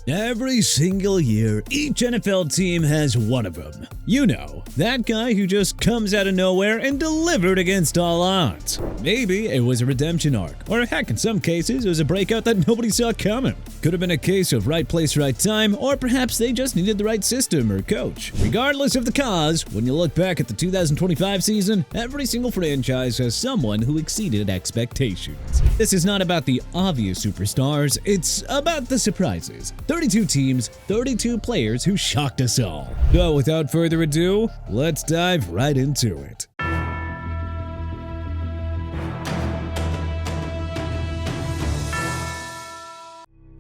Every single year, each NFL team has one of them. You know, that guy who just comes out of nowhere and delivered against all odds. Maybe it was a redemption arc, or heck, in some cases, it was a breakout that nobody saw coming. Could have been a case of right place, right time, or perhaps they just needed the right system or coach. Regardless of the cause, when you look back at the 2025 season, every single franchise has someone who exceeded expectations. This is not about the obvious superstars, it's about the surprises. 32 teams, 32 players who shocked us all. So without further ado, let's dive right into it.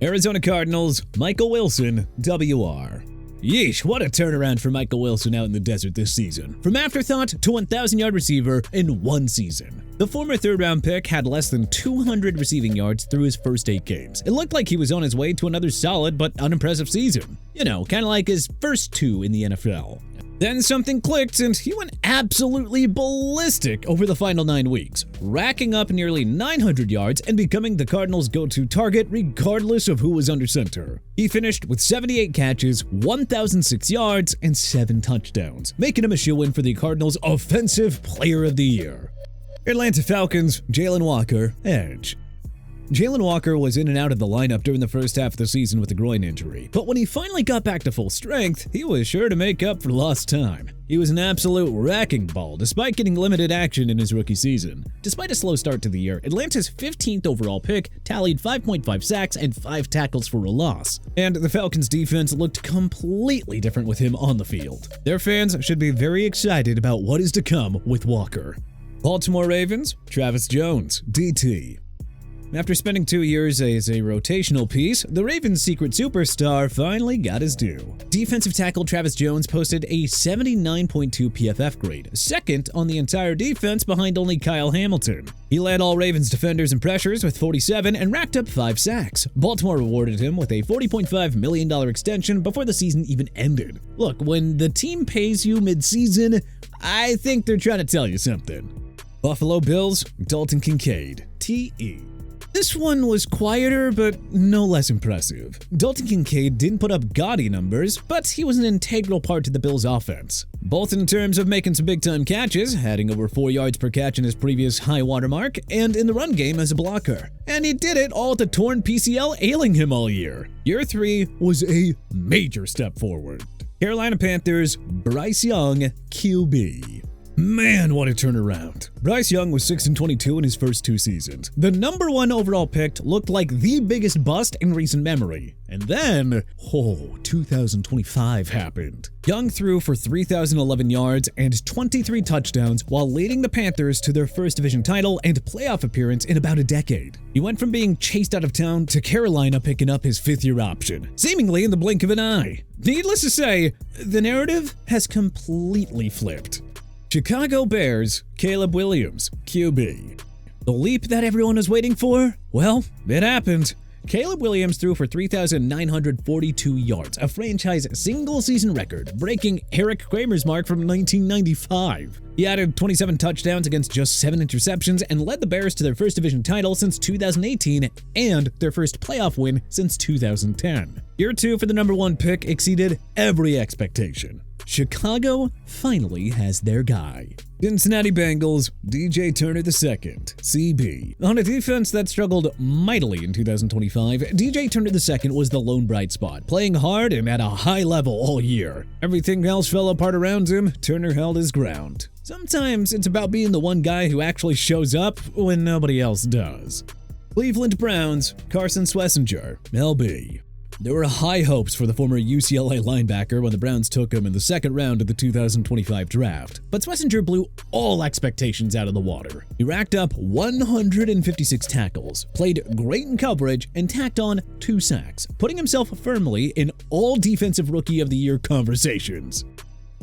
Arizona Cardinals, Michael Wilson, WR. Yeesh, what a turnaround for Michael Wilson out in the desert this season. From afterthought to 1,000-yard receiver in one season. The former third-round pick had less than 200 receiving yards through his first 8 games. It looked like he was on his way to another solid but unimpressive season. You know, kind of like his first 2 in the NFL. Then something clicked and he went absolutely ballistic over the final 9 weeks, racking up nearly 900 yards and becoming the Cardinals' go-to target regardless of who was under center. He finished with 78 catches, 1,006 yards, and 7 touchdowns, making him a shoo-in for the Cardinals' Offensive Player of the Year. Atlanta Falcons, Jalen Walker, edge. Jalen Walker was in and out of the lineup during the first half of the season with a groin injury, but when he finally got back to full strength, he was sure to make up for lost time. He was an absolute wrecking ball despite getting limited action in his rookie season. Despite a slow start to the year, Atlanta's 15th overall pick tallied 5.5 sacks and 5 tackles for a loss. And the Falcons' defense looked completely different with him on the field. Their fans should be very excited about what is to come with Walker. Baltimore Ravens, Travis Jones, DT. After spending 2 years as a rotational piece, the Ravens' secret superstar finally got his due. Defensive tackle Travis Jones posted a 79.2 PFF grade, second on the entire defense behind only Kyle Hamilton. He led all Ravens defenders in pressures with 47 and racked up 5 sacks. Baltimore rewarded him with a $40.5 million extension before the season even ended. Look, when the team pays you mid-season, I think they're trying to tell you something. Buffalo Bills, Dalton Kincaid, TE. This one was quieter, but no less impressive. Dalton Kincaid didn't put up gaudy numbers, but he was an integral part to the Bills' offense. Both in terms of making some big-time catches, adding over 4 yards per catch in his previous high watermark, and in the run game as a blocker. And he did it all with the torn PCL ailing him all year. Year 3 was a major step forward. Carolina Panthers, Bryce Young, QB. Man, what a turnaround. Bryce Young was 6-22 in his first 2 seasons. The number 1 overall pick looked like the biggest bust in recent memory. And then, 2025 happened. Young threw for 3,011 yards and 23 touchdowns while leading the Panthers to their first division title and playoff appearance in about a decade. He went from being chased out of town to Carolina picking up his 5th-year option, seemingly in the blink of an eye. Needless to say, the narrative has completely flipped. Chicago Bears, Caleb Williams, QB. The leap that everyone was waiting for? Well, it happened. Caleb Williams threw for 3,942 yards, a franchise single-season record, breaking Eric Kramer's mark from 1995. He added 27 touchdowns against just 7 interceptions and led the Bears to their first division title since 2018 and their first playoff win since 2010. Year 2 for the number 1 pick exceeded every expectation. Chicago finally has their guy. Cincinnati Bengals, DJ Turner II, CB. On a defense that struggled mightily in 2025, DJ Turner II was the lone bright spot, playing hard and at a high level all year. Everything else fell apart around him, Turner held his ground. Sometimes it's about being the one guy who actually shows up when nobody else does. Cleveland Browns, Carson Schlesinger, LB. There were high hopes for the former UCLA linebacker when the Browns took him in the 2nd round of the 2025 draft, but Schlesinger blew all expectations out of the water. He racked up 156 tackles, played great in coverage, and tacked on 2 sacks, putting himself firmly in all Defensive Rookie of the Year conversations.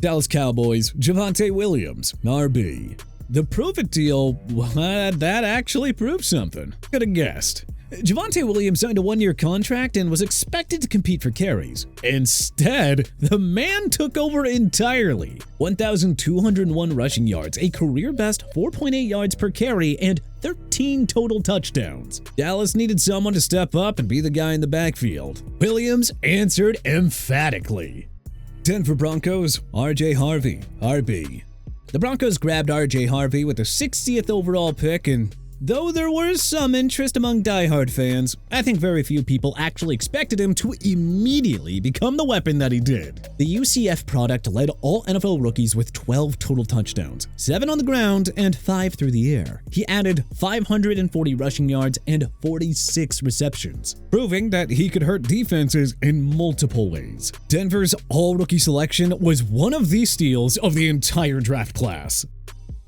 Dallas Cowboys, Javonte Williams, RB. The Prove It deal, that actually proved something. Could have guessed. Javonte Williams signed a 1-year contract and was expected to compete for carries. Instead, the man took over entirely. 1,201 rushing yards, a career-best 4.8 yards per carry, and 13 total touchdowns. Dallas needed someone to step up and be the guy in the backfield. Williams answered emphatically. Denver Broncos, R.J. Harvey, RB. The Broncos grabbed R.J. Harvey with the 60th overall pick, and though there was some interest among diehard fans, I think very few people actually expected him to immediately become the weapon that he did. The UCF product led all NFL rookies with 12 total touchdowns, 7 on the ground and 5 through the air. He added 540 rushing yards and 46 receptions, proving that he could hurt defenses in multiple ways. Denver's all-rookie selection was one of the steals of the entire draft class.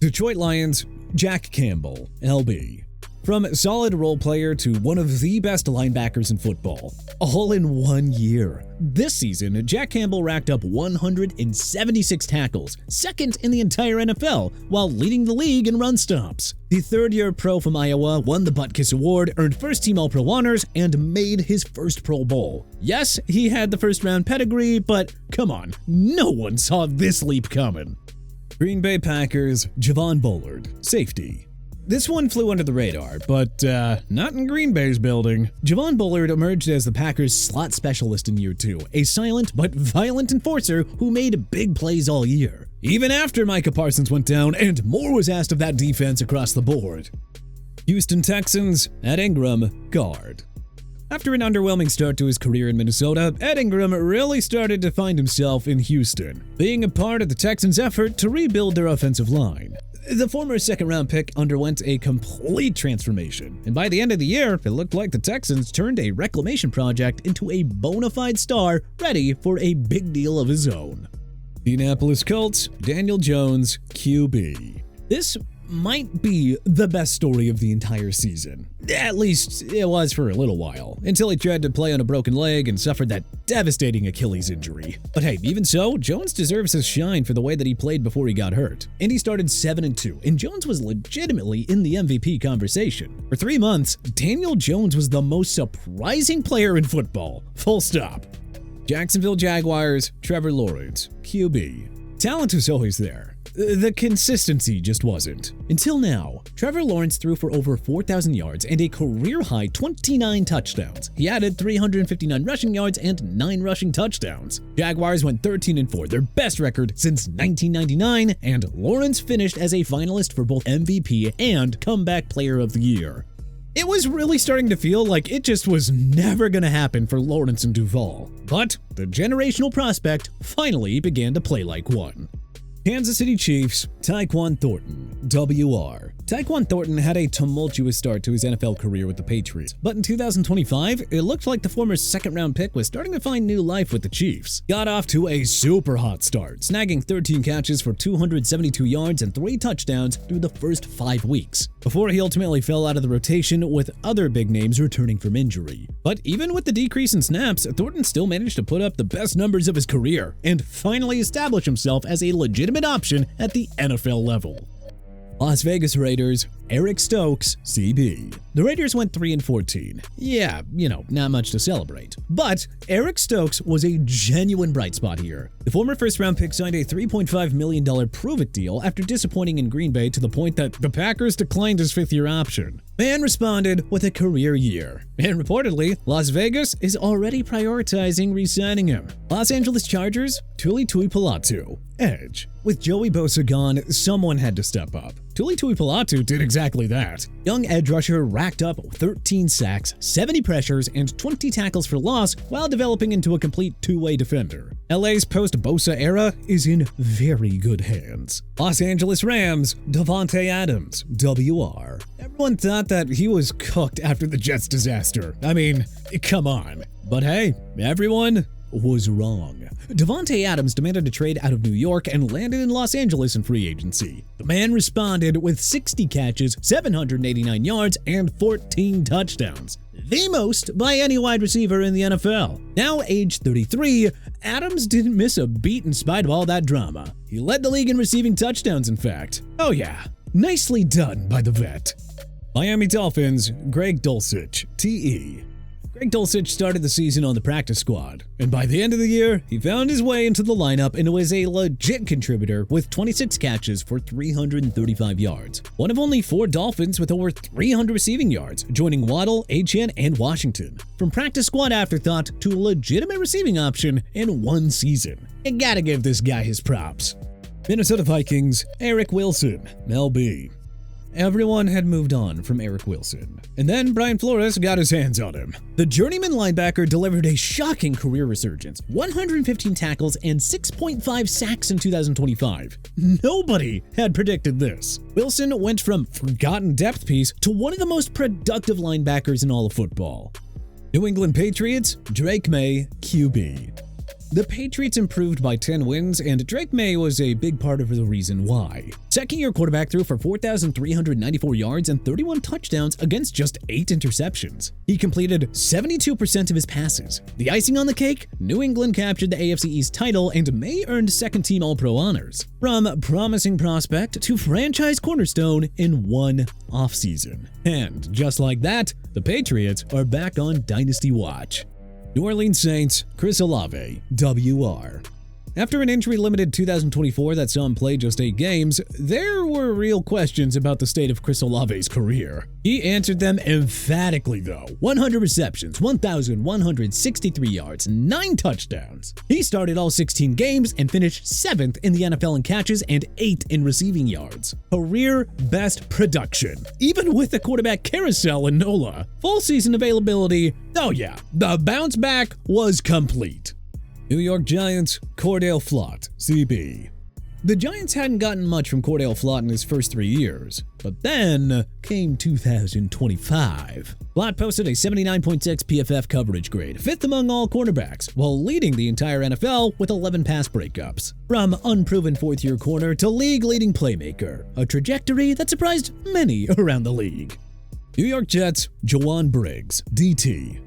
Detroit Lions, Jack Campbell, LB. From solid role player to one of the best linebackers in football, all in 1 year. This season, Jack Campbell racked up 176 tackles, second in the entire NFL, while leading the league in run stops. The third-year pro from Iowa won the Butkus Award, earned first-team All-Pro honors, and made his first Pro Bowl. Yes, he had the first-round pedigree, but come on, no one saw this leap coming. Green Bay Packers, Javon Bullard, safety. This one flew under the radar, but not in Green Bay's building. Javon Bullard emerged as the Packers' slot specialist in year 2, a silent but violent enforcer who made big plays all year, even after Micah Parsons went down and more was asked of that defense across the board. Houston Texans, Ed Ingram, guard. After an underwhelming start to his career in Minnesota, Ed Ingram really started to find himself in Houston, being a part of the Texans' effort to rebuild their offensive line. The former second-round pick underwent a complete transformation, and by the end of the year, it looked like the Texans turned a reclamation project into a bona fide star ready for a big deal of his own. Indianapolis Colts, Daniel Jones, QB. This might be the best story of the entire season. At least it was for a little while, until he tried to play on a broken leg and suffered that devastating Achilles injury. But hey, even so, Jones deserves his shine for the way that he played before he got hurt. Indy started 7-2, and Jones was legitimately in the MVP conversation. For 3 months, Daniel Jones was the most surprising player in football. Full stop. Jacksonville Jaguars, Trevor Lawrence, QB. Talent was always there. The consistency just wasn't. Until now, Trevor Lawrence threw for over 4,000 yards and a career-high 29 touchdowns. He added 359 rushing yards and 9 rushing touchdowns. Jaguars went 13-4, their best record since 1999, and Lawrence finished as a finalist for both MVP and Comeback Player of the Year. It was really starting to feel like it just was never going to happen for Lawrence and Duval. But the generational prospect finally began to play like one. Kansas City Chiefs, Tyquan Thornton, WR. Tyquan Thornton had a tumultuous start to his NFL career with the Patriots, but in 2025, it looked like the former second-round pick was starting to find new life with the Chiefs. Got off to a super hot start, snagging 13 catches for 272 yards and 3 touchdowns through the first 5 weeks, before he ultimately fell out of the rotation with other big names returning from injury. But even with the decrease in snaps, Thornton still managed to put up the best numbers of his career and finally establish himself as a legitimate option at the NFL level. Las Vegas Raiders, Eric Stokes, CB. The Raiders went 3-14. Yeah, not much to celebrate. But Eric Stokes was a genuine bright spot here. The former first-round pick signed a $3.5 million prove-it deal after disappointing in Green Bay to the point that the Packers declined his fifth-year option. Man responded with a career year. And reportedly, Las Vegas is already prioritizing re-signing him. Los Angeles Chargers, Tuli Tuipolatu. Edge. With Joey Bosa gone, someone had to step up. Tuli Tuipolatu did exactly that. Young edge rusher racked up 13 sacks, 70 pressures, and 20 tackles for loss while developing into a complete two-way defender. LA's post-Bosa era is in very good hands. Los Angeles Rams, Davante Adams, WR. Everyone thought that he was cooked after the Jets disaster. I mean, come on. But hey, everyone was wrong. Davante Adams demanded a trade out of New York and landed in Los Angeles in free agency. The man responded with 60 catches, 789 yards, and 14 touchdowns. The most by any wide receiver in the NFL. Now aged 33, Adams didn't miss a beat in spite of all that drama. He led the league in receiving touchdowns, in fact. Oh yeah, nicely done by the vet. Miami Dolphins, Greg Dulcich, TE. Greg Dulcich started the season on the practice squad, and by the end of the year, he found his way into the lineup and was a legit contributor with 26 catches for 335 yards. One of only 4 Dolphins with over 300 receiving yards, joining Waddle, Achane, and Washington. From practice squad afterthought to legitimate receiving option in one season. You gotta give this guy his props. Minnesota Vikings, Eric Wilson, LB. Everyone had moved on from Eric Wilson, and then Brian Flores got his hands on him. The journeyman linebacker delivered a shocking career resurgence, 115 tackles and 6.5 sacks in 2025. Nobody had predicted this. Wilson went from forgotten depth piece to one of the most productive linebackers in all of football. New England Patriots, Drake May, QB. The Patriots improved by 10 wins, and Drake May was a big part of the reason why. Second-year quarterback threw for 4,394 yards and 31 touchdowns against just 8 interceptions. He completed 72% of his passes. The icing on the cake? New England captured the AFC East title, and May earned second-team All-Pro honors. From promising prospect to franchise cornerstone in one offseason. And just like that, the Patriots are back on Dynasty Watch. New Orleans Saints, Chris Olave, WR. After an injury-limited 2024 that saw him play just 8 games, there were real questions about the state of Chris Olave's career. He answered them emphatically though. 100 receptions, 1,163 yards, 9 touchdowns. He started all 16 games and finished 7th in the NFL in catches and 8th in receiving yards. Career best production, even with the quarterback carousel in NOLA. Full season availability, oh yeah, the bounce back was complete. New York Giants, Cordell Flott, CB. The Giants hadn't gotten much from Cordell Flott in his first 3 years, but then came 2025. Flott posted a 79.6 PFF coverage grade, 5th among all cornerbacks, while leading the entire NFL with 11 pass breakups. From unproven 4th-year corner to league-leading playmaker, a trajectory that surprised many around the league. New York Jets, Jawan Briggs, DT.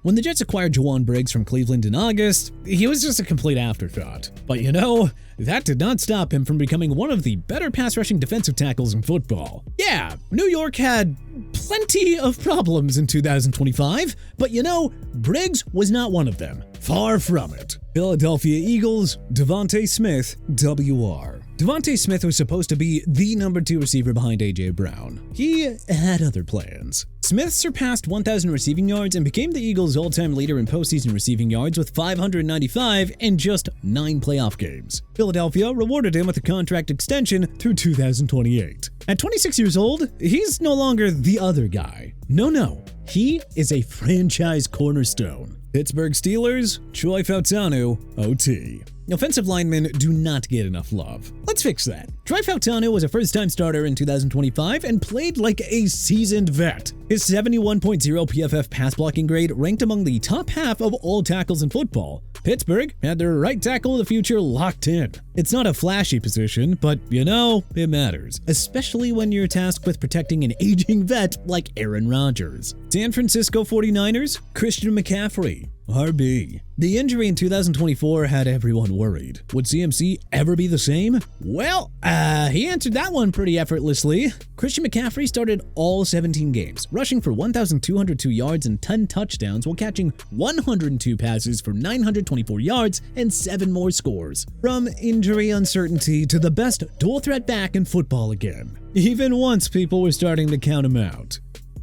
When the Jets acquired Jawan Briggs from Cleveland in August, he was just a complete afterthought. But you know, that did not stop him from becoming one of the better pass-rushing defensive tackles in football. Yeah, New York had plenty of problems in 2025, but you know, Briggs was not one of them. Far from it. Philadelphia Eagles, Devontae Smith, WR. Devontae Smith was supposed to be the number 2 receiver behind A.J. Brown. He had other plans. Smith surpassed 1,000 receiving yards and became the Eagles' all-time leader in postseason receiving yards with 595 in just 9 playoff games. Philadelphia rewarded him with a contract extension through 2028. At 26 years old, he's no longer the other guy. No, he is a franchise cornerstone. Pittsburgh Steelers, Troy Fautanu, OT. Offensive linemen do not get enough love. Let's fix that. Troy Fautanu was a first-time starter in 2025 and played like a seasoned vet. His 71.0 PFF pass blocking grade ranked among the top half of all tackles in football. Pittsburgh had their right tackle of the future locked in. It's not a flashy position, but you know, it matters, especially when you're tasked with protecting an aging vet like Aaron Rodgers. San Francisco 49ers, Christian McCaffrey, RB. The injury in 2024 had everyone worried. Would CMC ever be the same? Well, he answered that one pretty effortlessly. Christian McCaffrey started all 17 games, rushing for 1,202 yards and 10 touchdowns while catching 102 passes for 924 yards and 7 more scores. From injury uncertainty to the best dual-threat back in football again. Even once people were starting to count him out.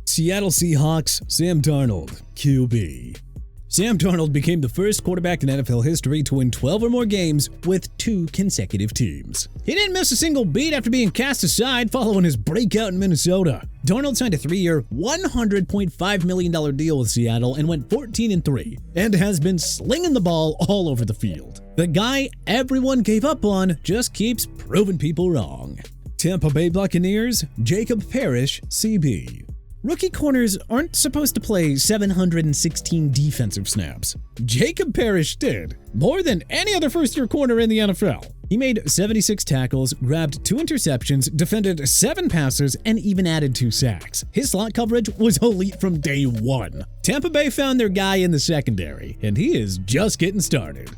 Seattle Seahawks, Sam Darnold, QB. Sam Darnold became the first quarterback in NFL history to win 12 or more games with 2 consecutive teams. He didn't miss a single beat after being cast aside following his breakout in Minnesota. Darnold signed a 3-year, $100.5 million deal with Seattle and went 14-3, and has been slinging the ball all over the field. The guy everyone gave up on just keeps proving people wrong. Tampa Bay Buccaneers, Jacob Parrish, CB. Rookie corners aren't supposed to play 716 defensive snaps. Jacob Parrish did, more than any other first-year corner in the NFL. He made 76 tackles, grabbed 2 interceptions, defended 7 passes, and even added 2 sacks. His slot coverage was elite from day one. Tampa Bay found their guy in the secondary, and he is just getting started.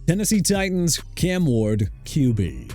Tennessee Titans, Cam Ward, QB.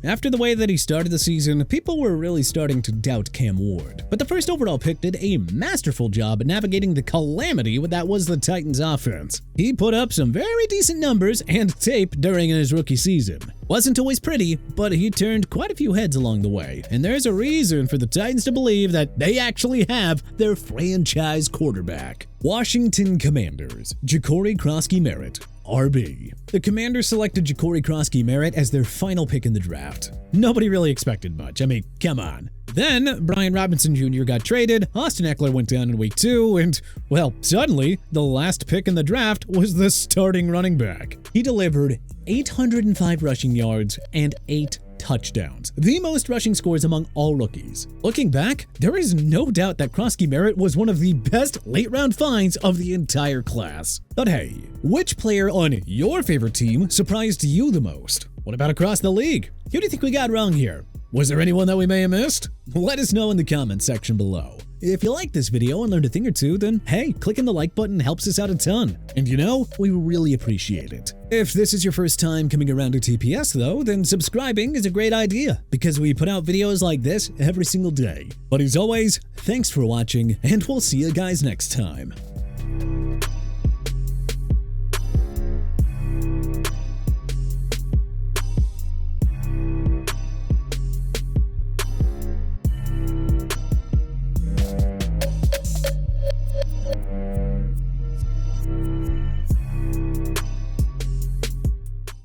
After the way that he started the season, people were really starting to doubt Cam Ward. But the first overall pick did a masterful job at navigating the calamity that was the Titans offense. He put up some very decent numbers and tape during his rookie season. Wasn't always pretty, but he turned quite a few heads along the way, and there's a reason for the Titans to believe that they actually have their franchise quarterback. Washington Commanders, Ja'Cory Krosky-Merritt, RB. The Commanders selected Ja'Cory Krosky-Merritt as their final pick in the draft. Nobody really expected much. I mean, come on. Then, Brian Robinson Jr. got traded, Austin Eckler went down in week 2, and, well, suddenly, the last pick in the draft was the starting running back. He delivered 805 rushing yards and 8 touchdowns, the most rushing scores among all rookies. Looking back, there is no doubt that Krosky-Merritt was one of the best late-round finds of the entire class. But hey, which player on your favorite team surprised you the most? What about across the league? Who do you think we got wrong here? Was there anyone that we may have missed? Let us know in the comments section below. If you liked this video and learned a thing or two, then hey, clicking the like button helps us out a ton. And you know, we really appreciate it. If this is your first time coming around to TPS though, then subscribing is a great idea because we put out videos like this every single day. But as always, thanks for watching and we'll see you guys next time.